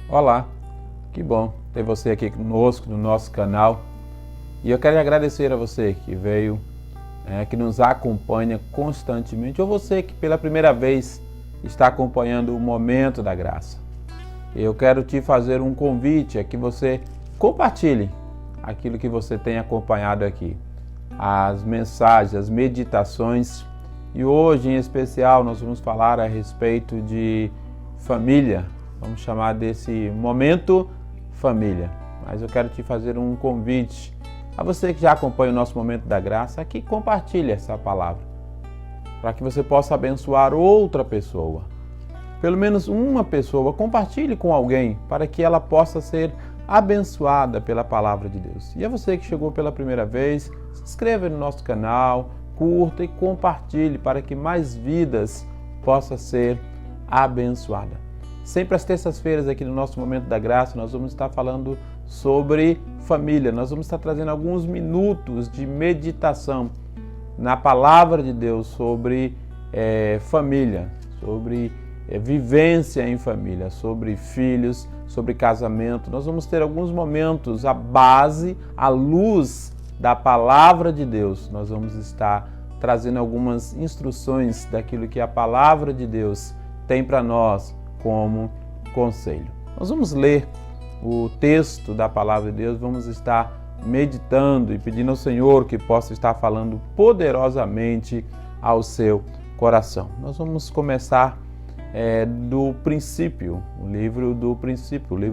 Olá, que bom ter você aqui conosco no nosso canal. E eu quero agradecer a você que veio, que nos acompanha constantemente, ou você que pela primeira vez está acompanhando o Momento da Graça. Eu quero te fazer um convite a que você compartilhe aquilo que você tem acompanhado aqui, as mensagens, as meditações. E hoje, em especial, nós vamos falar a respeito de família. Vamos chamar desse momento família. Mas eu quero te fazer um convite a você que já acompanha o nosso Momento da Graça, que compartilhe essa palavra, para que você possa abençoar outra pessoa. Pelo menos uma pessoa, compartilhe com alguém, para que ela possa ser abençoada pela palavra de Deus. E a você que chegou pela primeira vez, se inscreva no nosso canal, curta e compartilhe, para que mais vidas possam ser abençoadas. Sempre às terças-feiras aqui no nosso Momento da Graça, nós vamos estar falando sobre família. Nós vamos estar trazendo alguns minutos de meditação na palavra de Deus sobre família, sobre vivência em família, sobre filhos, sobre casamento. Nós vamos ter alguns momentos, à luz da palavra de Deus. Nós vamos estar trazendo algumas instruções daquilo que a palavra de Deus tem para nós como conselho. Nós vamos ler o texto da palavra de Deus, vamos estar meditando e pedindo ao Senhor que possa estar falando poderosamente ao seu coração. Nós vamos começar do princípio, o livro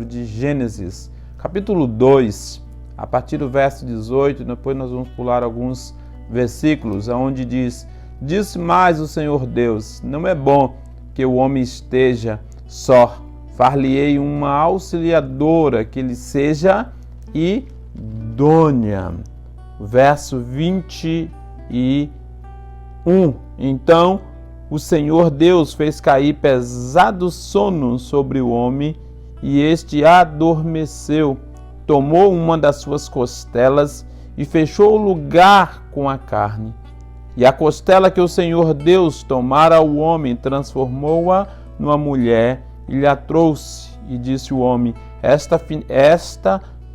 de Gênesis, capítulo 2, a partir do verso 18, depois nós vamos pular alguns versículos, onde diz: Disse mais o Senhor Deus, não é bom que o homem esteja só, far-lhe-ei uma auxiliadora que lhe seja idônea. Verso 21. Então o Senhor Deus fez cair pesado sono sobre o homem, e este adormeceu. Tomou uma das suas costelas e fechou o lugar com a carne. E a costela que o Senhor Deus tomara ao homem, transformou-a numa mulher, e lhe a trouxe. E disse o homem: Esta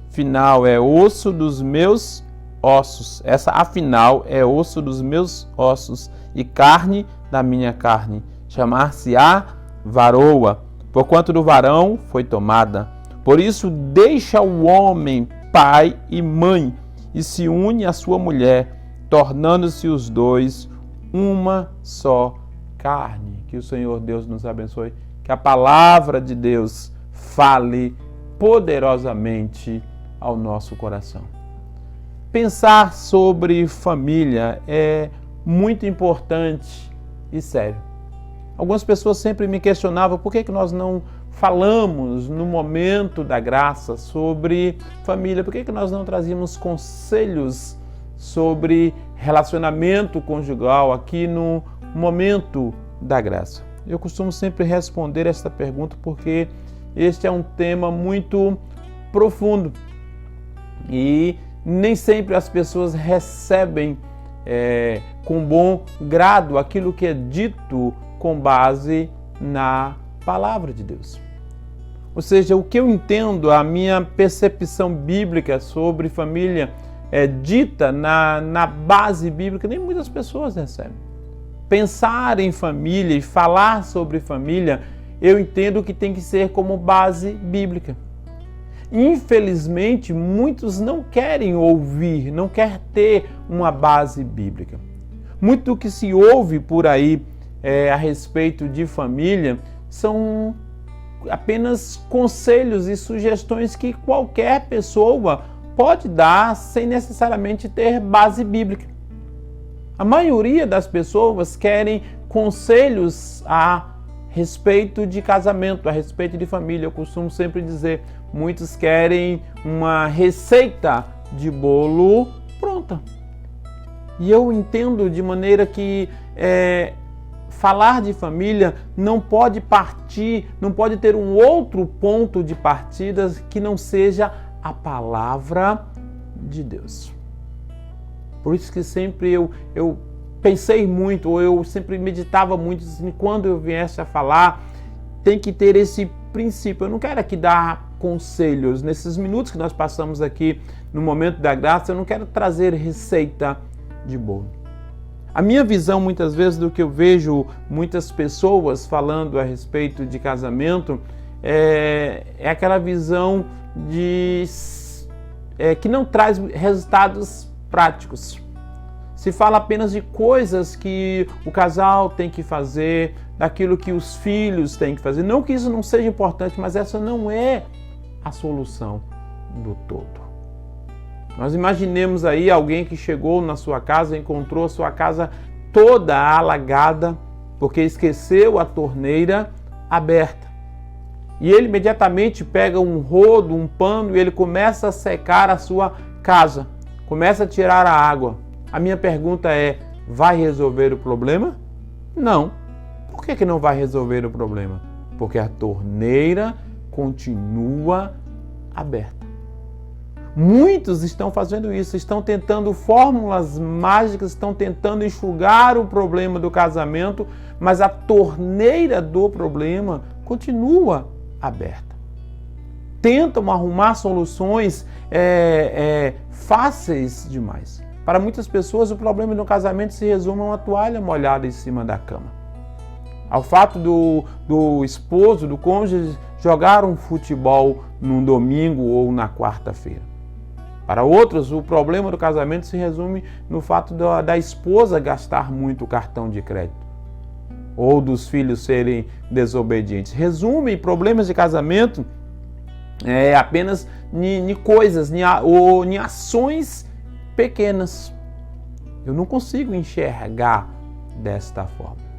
afinal é osso dos meus ossos. Essa afinal é osso dos meus ossos e carne da minha carne. Chamar-se-á varoa, porquanto do varão foi tomada. Por isso deixa o homem pai e mãe e se une à sua mulher, tornando-se os dois uma só carne. Que o Senhor Deus nos abençoe, que a palavra de Deus fale poderosamente ao nosso coração. Pensar sobre família é muito importante e sério. Algumas pessoas sempre me questionavam por que nós não falamos no Momento da Graça sobre família, por que nós não trazíamos conselhos sobre relacionamento conjugal aqui no Momento da Graça. Eu costumo sempre responder esta pergunta porque este é um tema muito profundo e nem sempre as pessoas recebem com bom grado aquilo que é dito com base na palavra de Deus. Ou seja, o que eu entendo, a minha percepção bíblica sobre família é dita na base bíblica, nem muitas pessoas recebem. Pensar em família e falar sobre família, eu entendo que tem que ser como base bíblica. Infelizmente, muitos não querem ouvir, não querem ter uma base bíblica. Muito do que se ouve por aí a respeito de família são apenas conselhos e sugestões que qualquer pessoa pode dar sem necessariamente ter base bíblica. A maioria das pessoas querem conselhos a respeito de casamento, a respeito de família. Eu costumo sempre dizer, muitos querem uma receita de bolo pronta. E eu entendo de maneira que falar de família não pode partir, não pode ter um outro ponto de partida que não seja a palavra de Deus. Por isso que sempre eu pensei muito, ou eu sempre meditava muito, assim, quando eu viesse a falar, tem que ter esse princípio. Eu não quero aqui dar conselhos. Nesses minutos que nós passamos aqui no momento da graça, eu não quero trazer receita de bolo. A minha visão, muitas vezes, do que eu vejo muitas pessoas falando a respeito de casamento é aquela visão que não traz resultados práticos. Se fala apenas de coisas que o casal tem que fazer, daquilo que os filhos têm que fazer. Não que isso não seja importante, mas essa não é a solução do todo. Nós imaginemos aí alguém que chegou na sua casa, encontrou a sua casa toda alagada, porque esqueceu a torneira aberta. E ele imediatamente pega um rodo, um pano, e ele começa a secar a sua casa, começa a tirar a água. A minha pergunta é, vai resolver o problema? Não. Por que não vai resolver o problema? Porque a torneira continua aberta. Muitos estão fazendo isso, estão tentando fórmulas mágicas, estão tentando enxugar o problema do casamento, mas a torneira do problema continua aberta. Tentam arrumar soluções fáceis demais. Para muitas pessoas, o problema do casamento se resume a uma toalha molhada em cima da cama. Ao fato do esposo, do cônjuge, jogar um futebol num domingo ou na quarta-feira. Para outros, o problema do casamento se resume no fato da esposa gastar muito o cartão de crédito ou dos filhos serem desobedientes. Resume problemas de casamento apenas em coisas, ou em ações pequenas. Eu não consigo enxergar desta forma.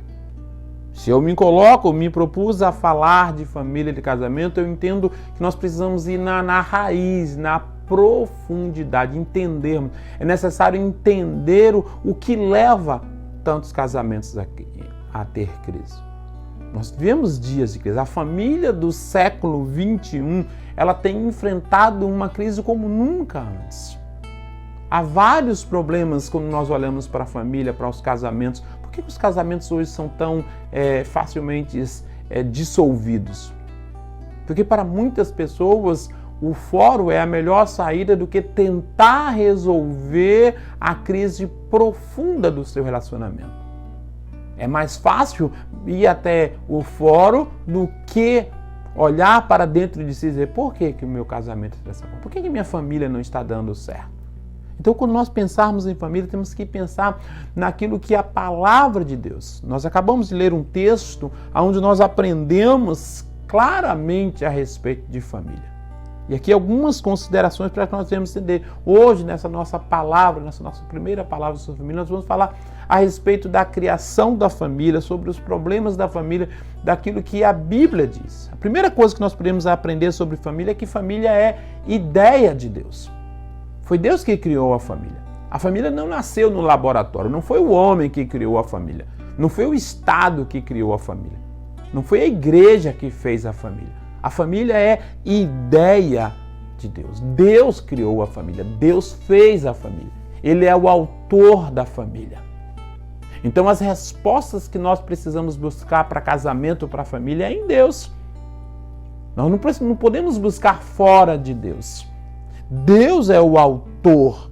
Se eu me propus a falar de família e de casamento, eu entendo que nós precisamos ir na raiz, na profundidade, entendermos. É necessário entender o que leva tantos casamentos a ter crise. Nós vivemos dias de crise. A família do século XXI, ela tem enfrentado uma crise como nunca antes. Há vários problemas quando nós olhamos para a família, para os casamentos. Por que os casamentos hoje são tão facilmente dissolvidos? Porque para muitas pessoas o fórum é a melhor saída do que tentar resolver a crise profunda do seu relacionamento. É mais fácil ir até o fórum do que olhar para dentro de si e dizer por que o meu casamento está dessa forma? Por que minha família não está dando certo? Então, quando nós pensarmos em família, temos que pensar naquilo que é a palavra de Deus. Nós acabamos de ler um texto onde nós aprendemos claramente a respeito de família. E aqui algumas considerações para que nós devemos entender. Hoje, nessa nossa palavra, nessa nossa primeira palavra sobre família, nós vamos falar a respeito da criação da família, sobre os problemas da família, daquilo que a Bíblia diz. A primeira coisa que nós podemos aprender sobre família é que família é ideia de Deus. Foi Deus que criou a família. A família não nasceu no laboratório, não foi o homem que criou a família, não foi o Estado que criou a família, não foi a igreja que fez a família. A família é ideia de Deus. Deus criou a família, Deus fez a família. Ele é o autor da família. Então as respostas que nós precisamos buscar para casamento, para família, é em Deus. Nós não podemos buscar fora de Deus. Deus é o autor.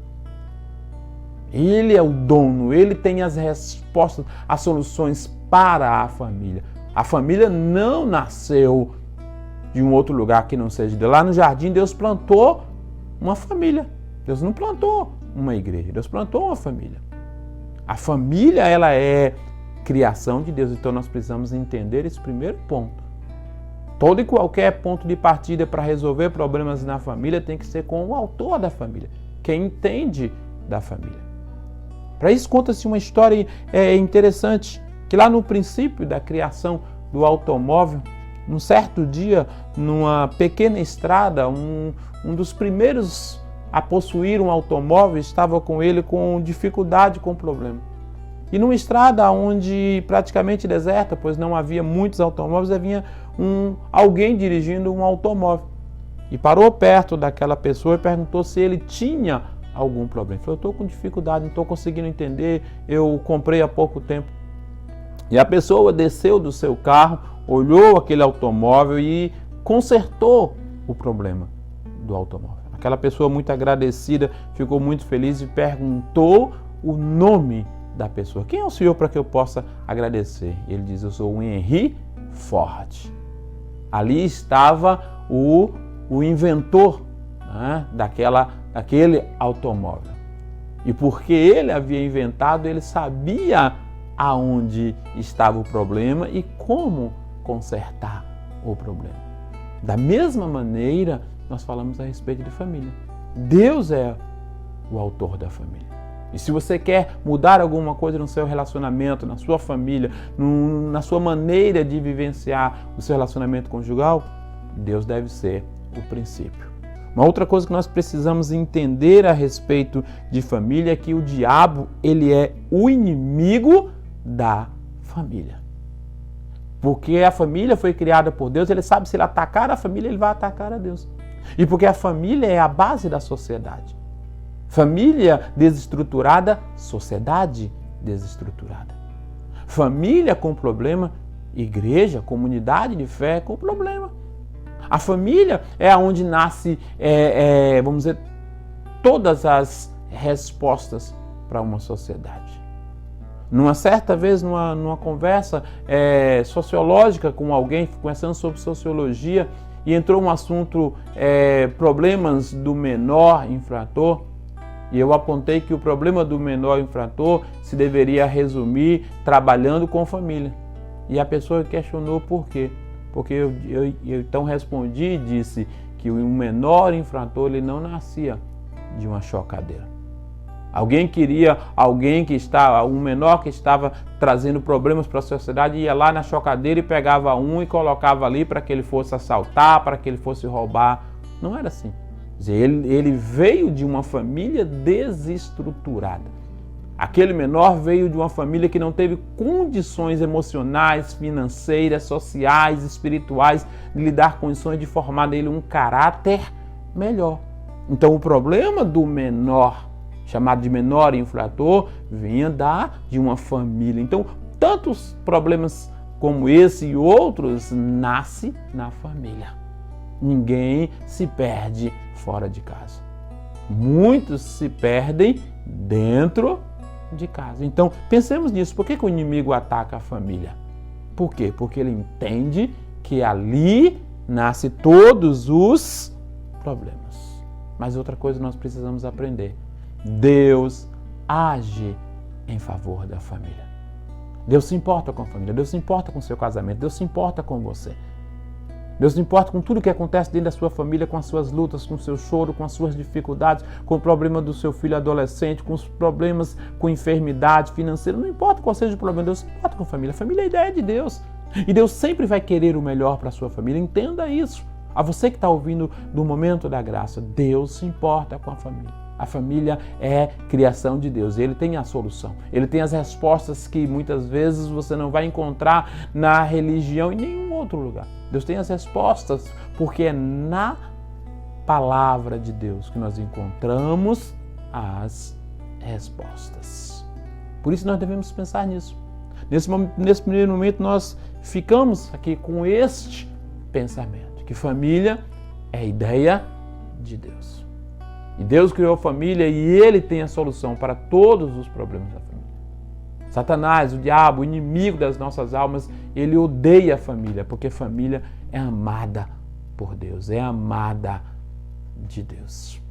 Ele é o dono, ele tem as respostas, as soluções para a família. A família não nasceu de um outro lugar que não seja de lá. No jardim, Deus plantou uma família. Deus não plantou uma igreja, Deus plantou uma família. A família, ela é criação de Deus, então nós precisamos entender esse primeiro ponto. Todo e qualquer ponto de partida para resolver problemas na família tem que ser com o autor da família, quem entende da família. Para isso, conta-se uma história interessante, que lá no princípio da criação do automóvel, num certo dia, numa pequena estrada, um dos primeiros a possuir um automóvel estava com ele com dificuldade, com problema. E numa estrada onde praticamente deserta, pois não havia muitos automóveis, havia alguém dirigindo um automóvel. E parou perto daquela pessoa e perguntou se ele tinha algum problema. Ele falou, eu estou com dificuldade, não estou conseguindo entender, eu comprei há pouco tempo. E a pessoa desceu do seu carro, olhou aquele automóvel e consertou o problema do automóvel. Aquela pessoa muito agradecida ficou muito feliz e perguntou o nome da pessoa. Quem é o senhor para que eu possa agradecer? Ele diz, eu sou o Henry Ford. Ali estava o inventor, né, daquele automóvel. E porque ele havia inventado, ele sabia aonde estava o problema e como consertar o problema. Da mesma maneira, nós falamos a respeito de família. Deus é o autor da família. E se você quer mudar alguma coisa no seu relacionamento, na sua família, na sua maneira de vivenciar o seu relacionamento conjugal, Deus deve ser o princípio. Uma outra coisa que nós precisamos entender a respeito de família é que o diabo, ele é o inimigo da família. Porque a família foi criada por Deus, ele sabe se ele atacar a família, ele vai atacar a Deus. E porque a família é a base da sociedade. Família desestruturada, sociedade desestruturada. Família com problema, igreja, comunidade de fé com problema. A família é onde nasce, vamos dizer, todas as respostas para uma sociedade. Numa certa vez, numa conversa sociológica com alguém, conversando sobre sociologia, e entrou um assunto, problemas do menor infrator, e eu apontei que o problema do menor infrator se deveria resumir trabalhando com família. E a pessoa questionou por quê. Porque eu então respondi e disse que o menor infrator ele não nascia de uma chocadeira. Alguém queria um menor que estava trazendo problemas para a sociedade, ia lá na chocadeira e pegava um e colocava ali para que ele fosse assaltar, para que ele fosse roubar. Não era assim. Ele veio de uma família desestruturada. Aquele menor veio de uma família que não teve condições emocionais, financeiras, sociais, espirituais de lhe dar condições de formar nele um caráter melhor. Então o problema do menor, chamado de menor infrator, vinha de uma família. Então tantos problemas como esse e outros nascem na família. Ninguém se perde fora de casa. Muitos se perdem dentro de casa. Então, pensemos nisso. Por que o inimigo ataca a família? Por quê? Porque ele entende que ali nascem todos os problemas. Mas outra coisa nós precisamos aprender. Deus age em favor da família. Deus se importa com a família. Deus se importa com o seu casamento. Deus se importa com você. Deus se importa com tudo que acontece dentro da sua família, com as suas lutas, com o seu choro, com as suas dificuldades, com o problema do seu filho adolescente, com os problemas com enfermidade financeira. Não importa qual seja o problema, Deus se importa com a família. A família é a ideia de Deus. E Deus sempre vai querer o melhor para a sua família. Entenda isso. A você que está ouvindo do Momento da Graça, Deus se importa com a família. A família é criação de Deus. Ele tem a solução. Ele tem as respostas que muitas vezes você não vai encontrar na religião e em nenhum outro lugar. Deus tem as respostas porque é na palavra de Deus que nós encontramos as respostas. Por isso nós devemos pensar nisso. Nesse primeiro momento nós ficamos aqui com este pensamento, que família é a ideia de Deus. E Deus criou a família e Ele tem a solução para todos os problemas da família. Satanás, o diabo, o inimigo das nossas almas, ele odeia a família, porque família é amada por Deus, é amada de Deus.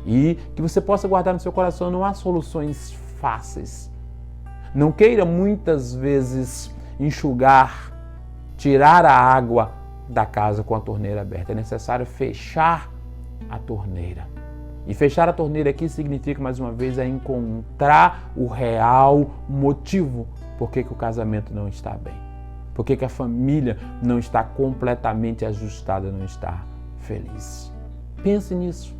E que você possa guardar no seu coração, não há soluções fáceis. Não queira muitas vezes enxugar, tirar a água da casa com a torneira aberta. É necessário fechar a torneira. E fechar a torneira aqui significa, mais uma vez, encontrar o real motivo por que o casamento não está bem. Por que a família não está completamente ajustada, não está feliz. Pense nisso.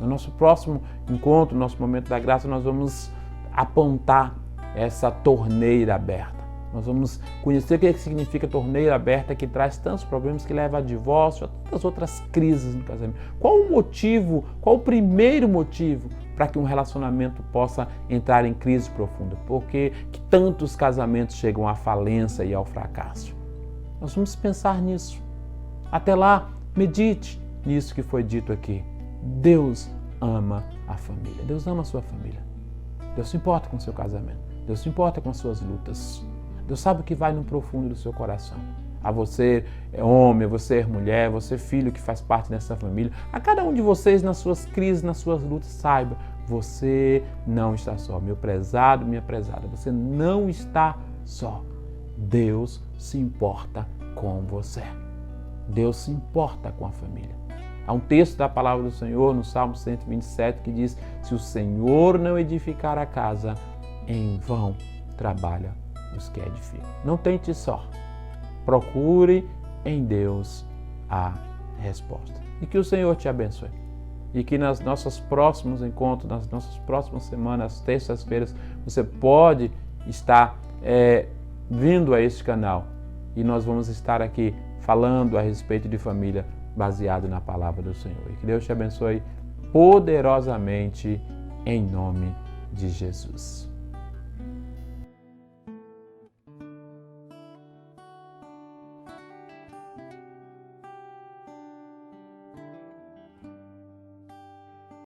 No nosso próximo encontro, no nosso Momento da Graça, nós vamos apontar essa torneira aberta. Nós vamos conhecer o que significa torneira aberta, que traz tantos problemas, que leva a divórcio, a tantas outras crises no casamento. Qual o motivo, qual o primeiro motivo para que um relacionamento possa entrar em crise profunda? Por que tantos casamentos chegam à falência e ao fracasso? Nós vamos pensar nisso. Até lá, medite nisso que foi dito aqui. Deus ama a família. Deus ama a sua família. Deus se importa com o seu casamento. Deus se importa com as suas lutas. Deus sabe o que vai no profundo do seu coração. A você é homem, a você é mulher, você é filho que faz parte dessa família. A cada um de vocês nas suas crises, nas suas lutas, saiba, você não está só. Meu prezado, minha prezada, você não está só. Deus se importa com você. Deus se importa com a família. Há um texto da palavra do Senhor no Salmo 127 que diz: se o Senhor não edificar a casa, em vão trabalha os que edificam. Não tente só. Procure em Deus a resposta. E que o Senhor te abençoe. E que nas nossos próximos encontros, nas nossas próximas semanas, terças-feiras, você pode estar vindo a este canal. E nós vamos estar aqui falando a respeito de família baseado na palavra do Senhor. E que Deus te abençoe poderosamente em nome de Jesus.